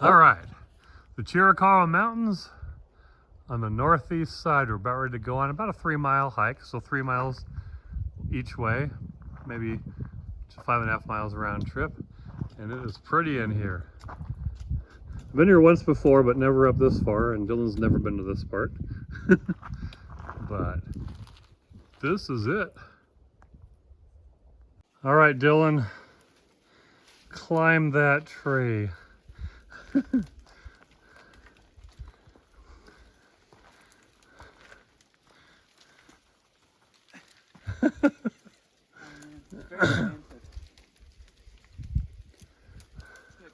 All right, the Chiricahua Mountains on the northeast side. We're about ready to go on about a 3-mile hike, so 3 miles each way, maybe 5.5 miles round trip, and it is pretty in here. I've been here once before, but never up this far, and Dylan's never been to this part. But this is it. All right, Dylan, climb that tree.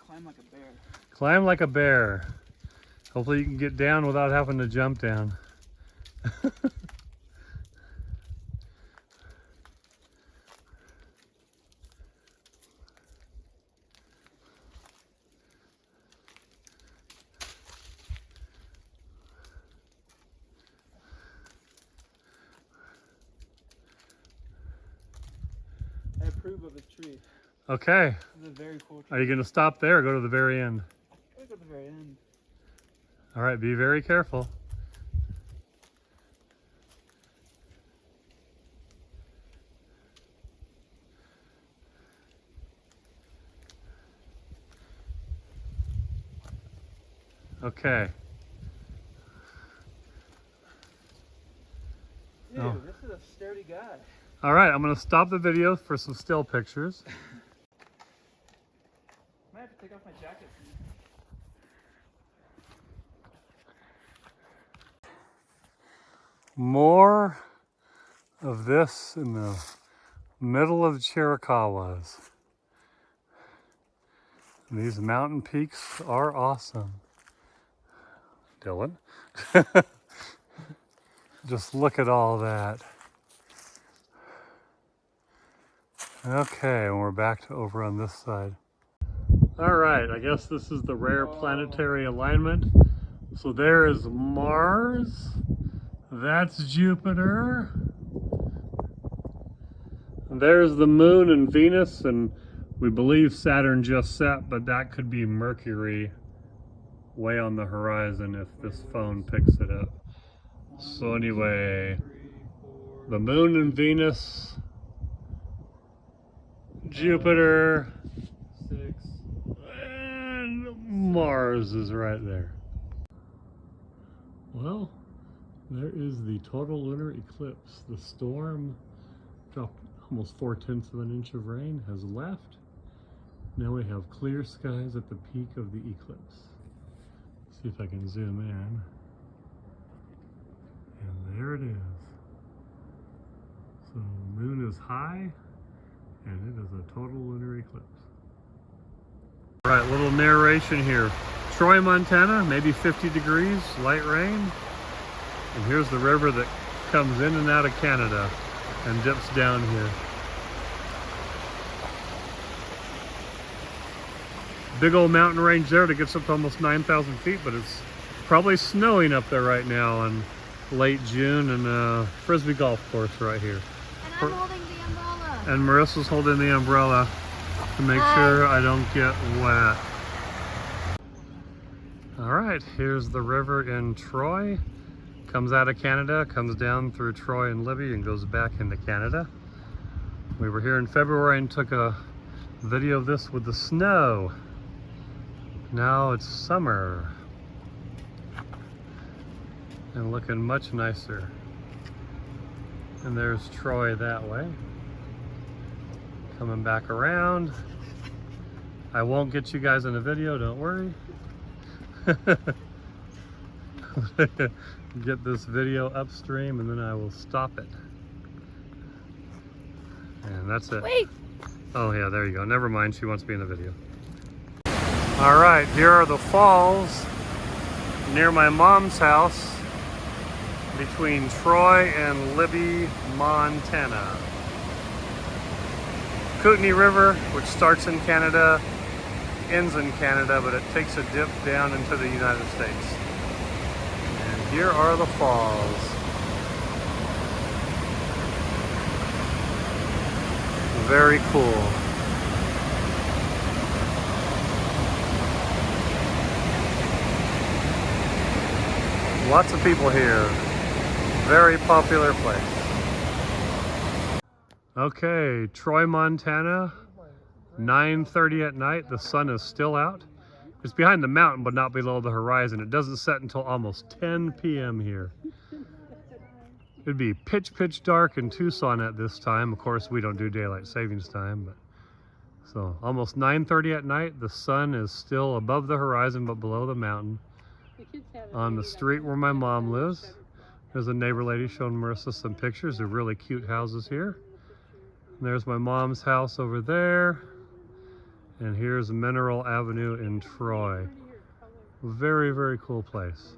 Climb like a bear. Climb like a bear. Hopefully you can get down without having to jump down. I approve of the tree. Okay. It's a very cool tree. Are you going to stop there or go to the very end? I go to the very end. All right, be very careful. Okay. Dude, Oh. this is a sturdy guy. All right, I'm going to stop the video for some still pictures. Might have to take off my jacket. More of this in the middle of the Chiricahuas. These mountain peaks are awesome. Dylan, just look at all that. Okay, and we're back to over on this side. All right, I guess this is the rare planetary alignment. So there is Mars. That's Jupiter. And there's the moon and Venus, and we believe Saturn just set, but that could be Mercury way on the horizon if this phone picks it up. So anyway, the moon and Venus, Jupiter, 6. and Mars is right there. Well, there is the total lunar eclipse. The storm dropped almost 4/10 of an inch of rain, has left. Now we have clear skies at the peak of the eclipse. See if I can zoom in. And there it is. So the moon is high, and it is a total lunar eclipse. All right, little narration here. Troy, Montana, maybe 50 degrees, light rain. And here's the river that comes in and out of Canada and dips down here. Big old mountain range there that gets up to almost 9,000 feet, but it's probably snowing up there right now in late June, and Frisbee golf course right here. And I'm holding the umbrella. And Marissa's holding the umbrella to make sure I don't get wet. All right, here's the river in Troy. Comes out of Canada, comes down through Troy and Libby and goes back into Canada. We were here in February and took a video of this with the snow. Now it's summer and looking much nicer. And there's Troy that way. Coming back around. I won't get you guys in a video, don't worry. Get this video upstream and then I will stop it. And that's it. Wait! Oh yeah, there you go. Never mind, she wants to be in the video. All right, here are the falls near my mom's house between Troy and Libby, Montana. Kootenai River, which starts in Canada, ends in Canada, but it takes a dip down into the United States. And here are the falls. Very cool. Lots of people here. Very popular place. Okay, Troy, Montana. 9:30 at night. The sun is still out. It's behind the mountain, but not below the horizon. It doesn't set until almost 10 p.m. here. It'd be pitch dark in Tucson at this time. Of course, we don't do daylight savings time, but so almost 9:30 at night. The sun is still above the horizon, but below the mountain. On the street where my mom lives, there's a neighbor lady showing Marissa some pictures of really cute houses here. And there's my mom's house over there. And here's Mineral Avenue in Troy. Very, very cool place.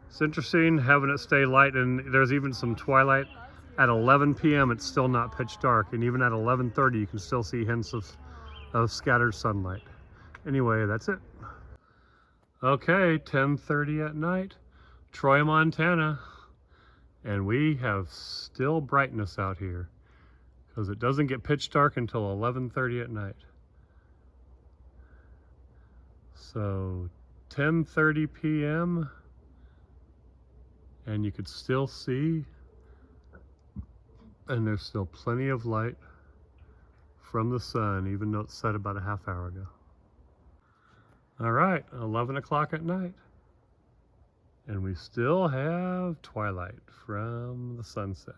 It's interesting having it stay light, and there's even some twilight. At 11 p.m. it's still not pitch dark, and even at 11:30 you can still see hints of scattered sunlight. Anyway, that's it. Okay, 10:30 at night, Troy, Montana. And we have still brightness out here because it doesn't get pitch dark until 11:30 at night. So 10:30 p.m. and you could still see, and there's still plenty of light from the sun, even though it's set about a half hour ago. All right, 11 o'clock at night, and we still have twilight from the sunset.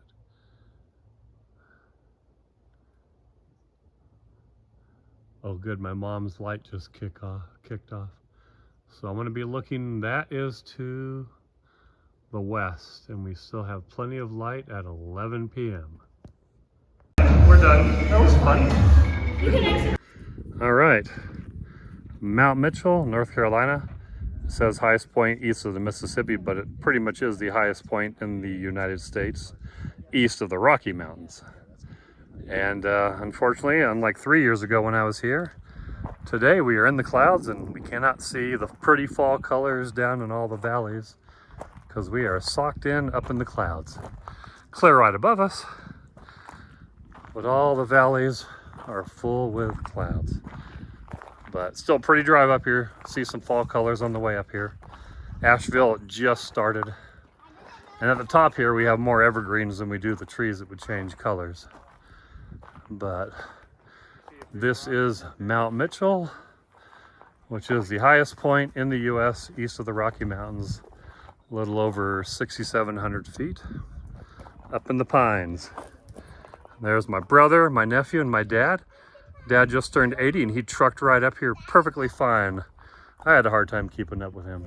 Oh good, my mom's light just kicked off. So I'm gonna be looking, that is to the west, and we still have plenty of light at 11 p.m. We're done. That was fun. All right, Mount Mitchell, North Carolina. It says highest point east of the Mississippi, but it pretty much is the highest point in the United States, east of the Rocky Mountains. And unfortunately, unlike 3 years ago when I was here, today we are in the clouds and we cannot see the pretty fall colors down in all the valleys because we are socked in up in the clouds. Clear right above us, but all the valleys are full with clouds. But still pretty dry up here. See some fall colors on the way up here. Asheville just started. And at the top here we have more evergreens than we do the trees that would change colors. But this is Mount Mitchell, which is the highest point in the U.S. east of the Rocky Mountains, a little over 6,700 feet up in the pines. There's my brother, my nephew, and my dad. Dad just turned 80 and he trucked right up here perfectly fine. I had a hard time keeping up with him.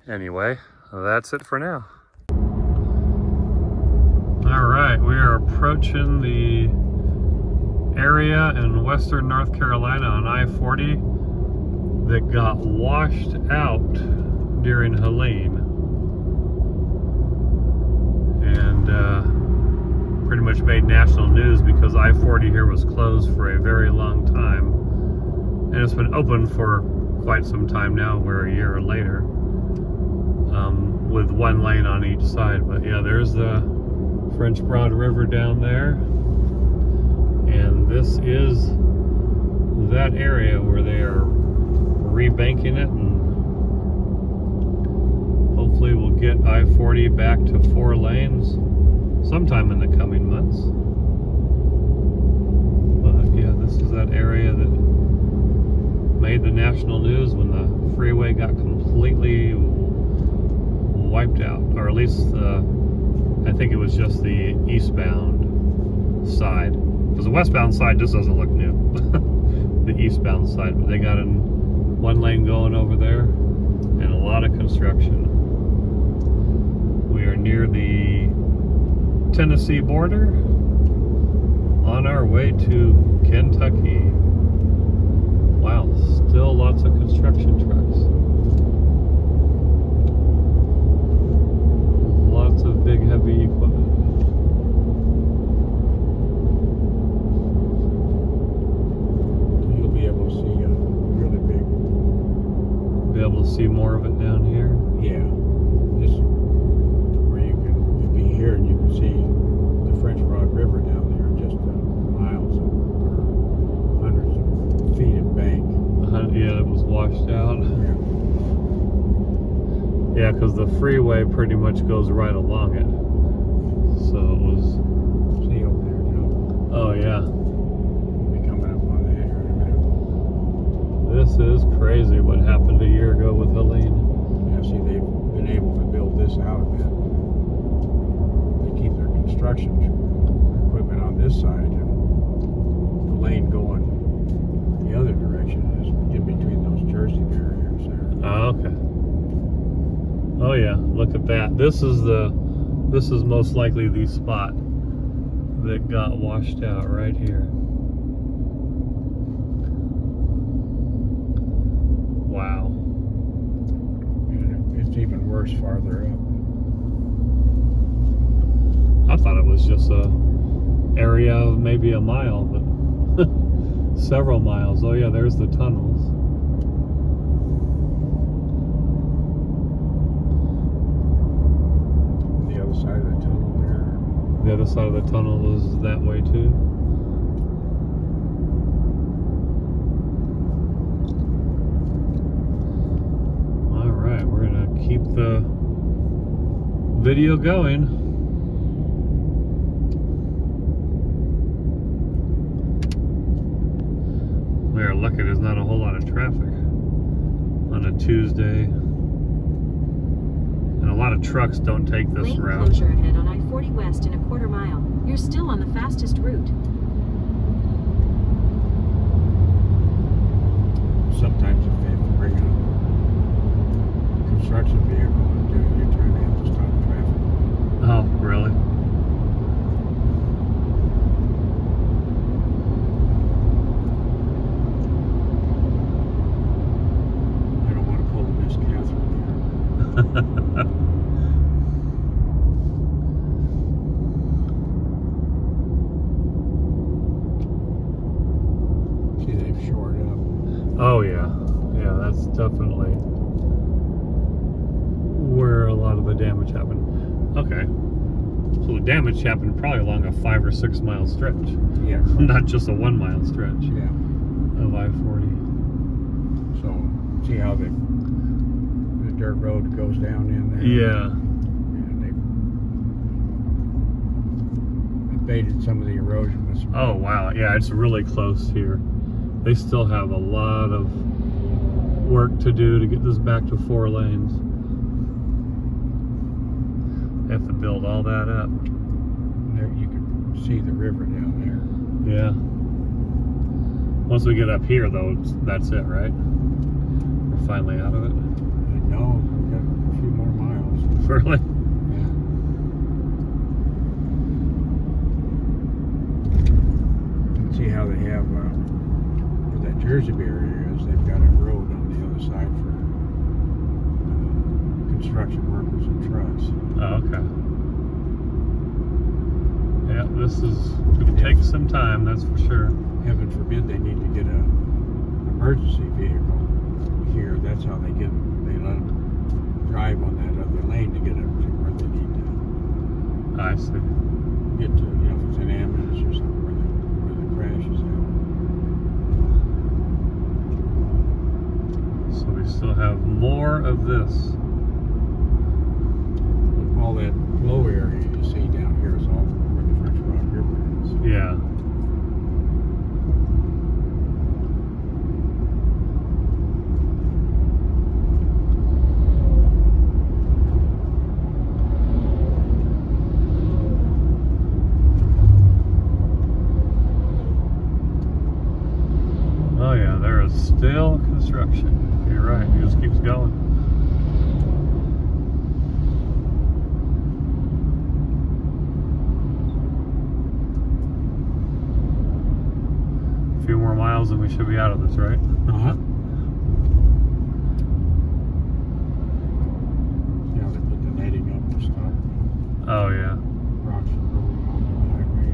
Anyway, that's it for now. All right, we are approaching the area in western North Carolina on I-40 that got washed out during Helene, and pretty much made national news because I-40 here was closed for a very long time, and it's been open for quite some time now. We're a year later, with one lane on each side. But yeah, there's the French Broad River down there. And this is that area where they are rebanking it, and hopefully we'll get I-40 back to 4 lanes sometime in the coming months. But yeah, this is that area that made the national news when the freeway got completely wiped out, or at least I think it was just the eastbound side. Because the westbound side just doesn't look new. The eastbound side, but they got in one lane going over there, and a lot of construction. We are near the Tennessee border, on our way to Kentucky. Wow, still lots of construction trucks. Lots of big heavy equipment. Able to see more of it down here. Yeah, this where you'll be here and you can see the French Broad River down there, just miles or hundreds of feet of bank. Yeah, it was washed out. Yeah. Yeah, because the freeway pretty much goes right along it. So it was. See over there now. Oh yeah. We'll be coming up on that here in a minute. This is crazy. What happened a year ago with Helene? Yeah, see, they've been able to build this out a bit. They keep their construction equipment on this side, and the lane going the other direction is in between those Jersey barriers there. Oh, okay. Oh yeah, look at that. This is most likely the spot that got washed out right here. Wow. And it's even worse farther up. I thought it was just a area of maybe a mile, but several miles. Oh yeah, there's the tunnels. The other side of the tunnel there. The other side of the tunnel is that way too. All right, we're gonna keep the video going. We are lucky there's not a whole lot of traffic on a Tuesday. And a lot of trucks don't take this Lane route. closure ahead on I-40 West in a quarter mile. You're still on the fastest route. Sometimes if they have to bring a construction vehicle and do a U-turn, they have to stop traffic. Oh, really? I don't want to pull a Miss Catherine here. See, they've shored up. Oh yeah, yeah, that's definitely where a lot of the damage happened. Okay, so the damage happened probably along a 5 or 6 mile stretch, Yeah. not just a 1 mile stretch Yeah. of I-40. So, see how the dirt road goes down in there? Yeah, And they've abated some of the erosion with some. oh wow, yeah, it's really close here. They still have a lot of work to do to get this back to 4 lanes. They have to build all that up. There you can see the river down there. Yeah. Once we get up here, though, that's it, right? We're finally out of it. And no, we've got a few more miles. Really? Yeah. And see how they have where that Jersey barrier is. They've got a road on the other side for construction workers and trucks. Oh, okay. Yeah, this is going to take some time, that's for sure. Heaven forbid they need to get a emergency vehicle here. That's how they let them drive on that other lane to get them to where they need to I see. get to, if it's an ambulance or something where the crash is happening. So we still have more of this. All that low area you see down here is all where the French Rock River is. Yeah. Oh yeah, there is still construction. You're right, it just keeps going. A few more miles and we should be out of this, right? Uh-huh. Yeah, they put the netting up to stop Oh yeah. rocks from rolling onto the highway.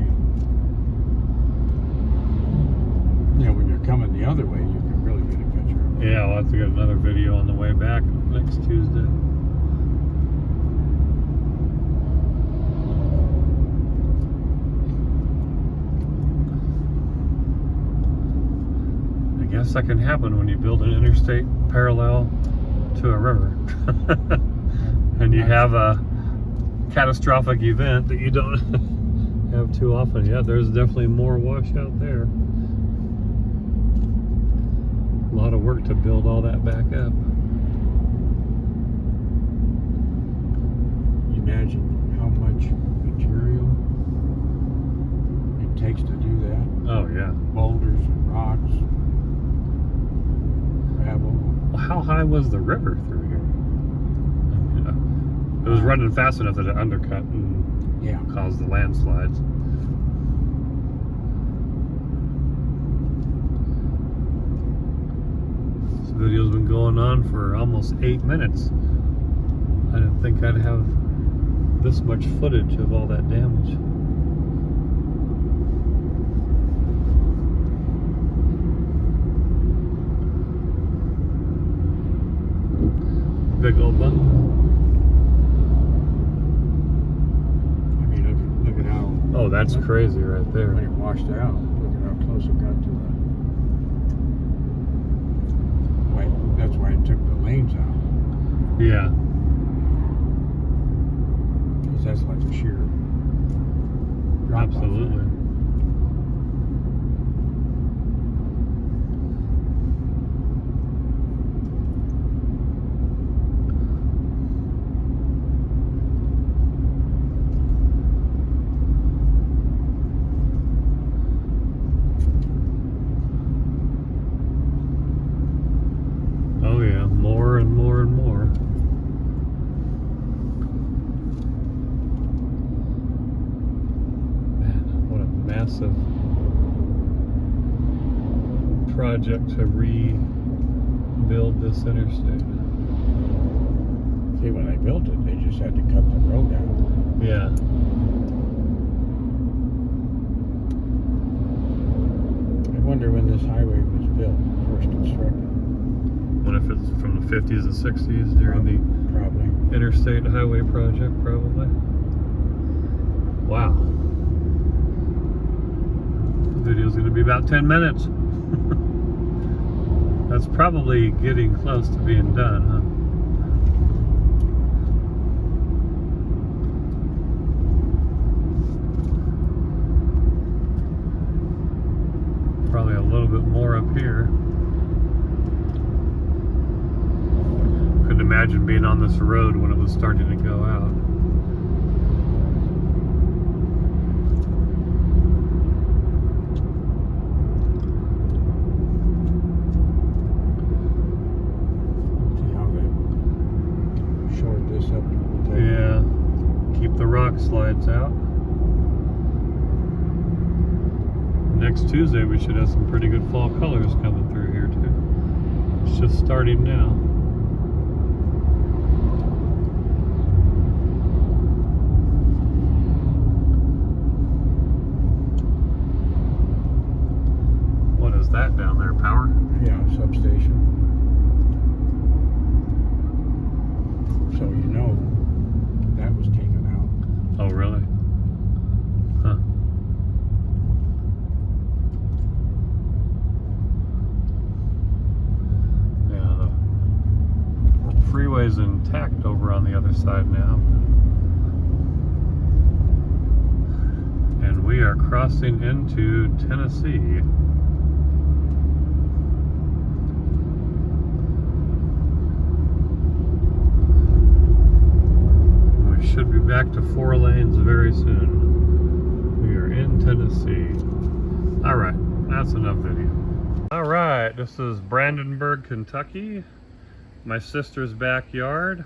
Yeah, when you're coming the other way, you can really get a picture of it. Yeah, we'll have to get another video on the way back next Tuesday. I guess that can happen when you build an interstate parallel to a river. and you have a catastrophic event that you don't have too often. Yeah, there's definitely more washout there. A lot of work to build all that back up. Imagine how much material it takes to do that. Oh yeah. Boulders and rocks, gravel. Well, how high was the river through here? It was running fast enough that it undercut and Yeah. caused the landslides. This video's been going on for almost 8 minutes. I didn't think I'd have this much footage of all that damage. Big old bump. I mean, look at how. Oh, that's crazy right When there. it washed out, look at how close it got to the. Why? That's why it took the lanes out. Yeah. Because that's like a sheer drop off. Absolutely. Oh yeah, more and more and more. Man, what a massive project to rebuild this interstate. See, when they built it, they just had to cut the road out. Yeah. I wonder when this highway was built, first constructed. What if it's from the 50s and 60s during the Probably. interstate highway project, probably? Wow. The video's going to be about 10 minutes. That's probably getting close to being done, huh? Probably a little bit more up here. Couldn't imagine being on this road when it was starting to go out. See how they short this up. Yeah. Keep the rock slides out. Next Tuesday we should have some pretty good fall colors coming through here too. It's just starting now. What is that down there, power? Yeah, substation. So you know that was taken out. Oh really? Huh. Yeah, the freeway's intact over on the other side now. And we are crossing into Tennessee. We should be back to 4 lanes very soon. We are in Tennessee. Alright, that's enough video. Alright, this is Brandenburg, Kentucky. My sister's backyard.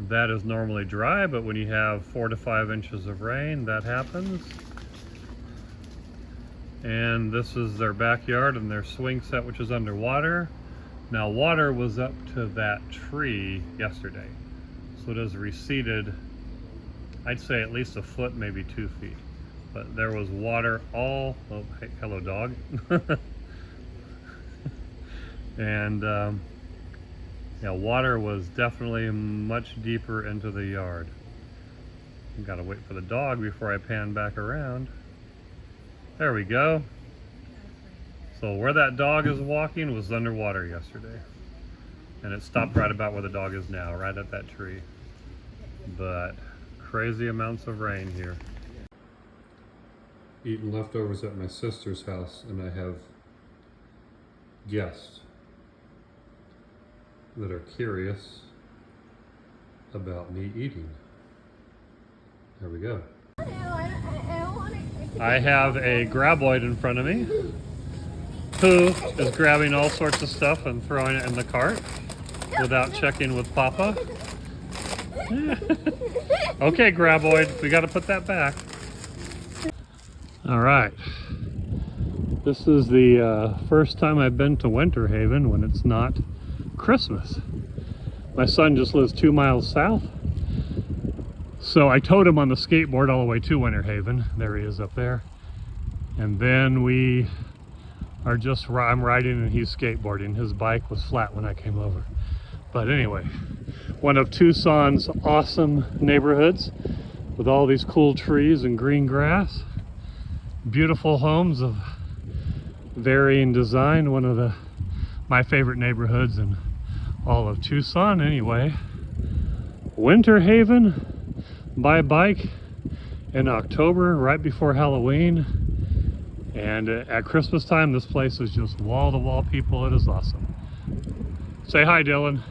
That is normally dry, but when you have 4 to 5 inches of rain, that happens. And this is their backyard and their swing set, which is underwater. Now, water was up to that tree yesterday, so it has receded, I'd say at least a foot, maybe 2 feet. But there was water all, oh, hey, hello dog. And yeah, water was definitely much deeper into the yard. Gotta wait for the dog before I pan back around. There we go. So where that dog is walking was underwater yesterday. And it stopped right about where the dog is now, right at that tree. But crazy amounts of rain here. Eating leftovers at my sister's house, and I have guests that are curious about me eating. There we go. I have a graboid in front of me who is grabbing all sorts of stuff and throwing it in the cart without checking with Papa. Okay, graboid, we got to put that back. All right. This is the first time I've been to Winter Haven when it's not Christmas. My son just lives 2 miles south, so I towed him on the skateboard all the way to Winter Haven. There he is up there. And then we are just, I'm riding and he's skateboarding. His bike was flat when I came over. But anyway, one of Tucson's awesome neighborhoods with all these cool trees and green grass. Beautiful homes of varying design. One of my favorite neighborhoods in all of Tucson anyway. Winter Haven by bike in October, right before Halloween. And at Christmas time, this place is just wall-to-wall people. It is awesome. Say hi, Dylan.